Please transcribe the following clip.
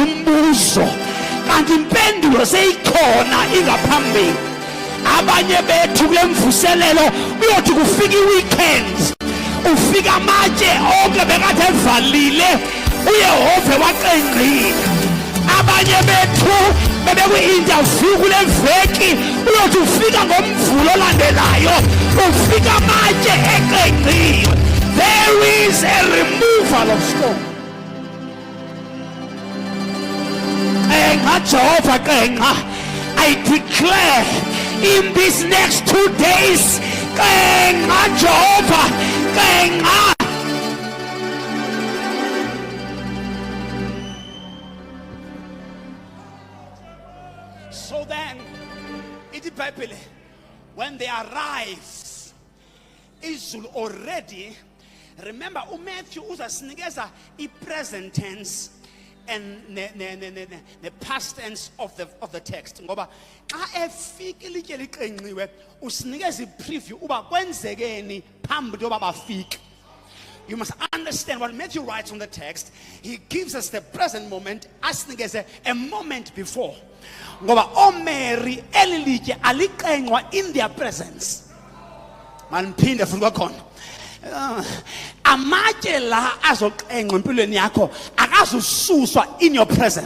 umbuzo kanti impendulo seyikhona ingaphambili. Abanye bethu kule mvuselelo uyothi kufika iweekends, ufika amatshe onke bekade evalile uYehova waqengqile. Abanye bethu bebekwi-interview kule veki uyothi ufika ngomvulo olandelayo ufika amatshe eqengqiwe. There is a removal of stone. Jehova qengqa, I declare in these next 2 days, qengqa Jehova, qengqa. So then, iti Bible, when they arrive, Israel already, remember, Matthew uzasinikeza i-present tense and the past tense of the text. Ngoba xa efika ilitye liqengqiwe usinikeza i-preview uba kwenzekeni phambi koba bafike. You must understand what Matthew writes on the text. He gives us the present moment, asinikeze a moment before. Ngoba oMary elilitye aliqengqwa in their presence. Maniphinde futhi kwakhona. Amatye la azoqengqa empilweni yakho akazususwa in your presence.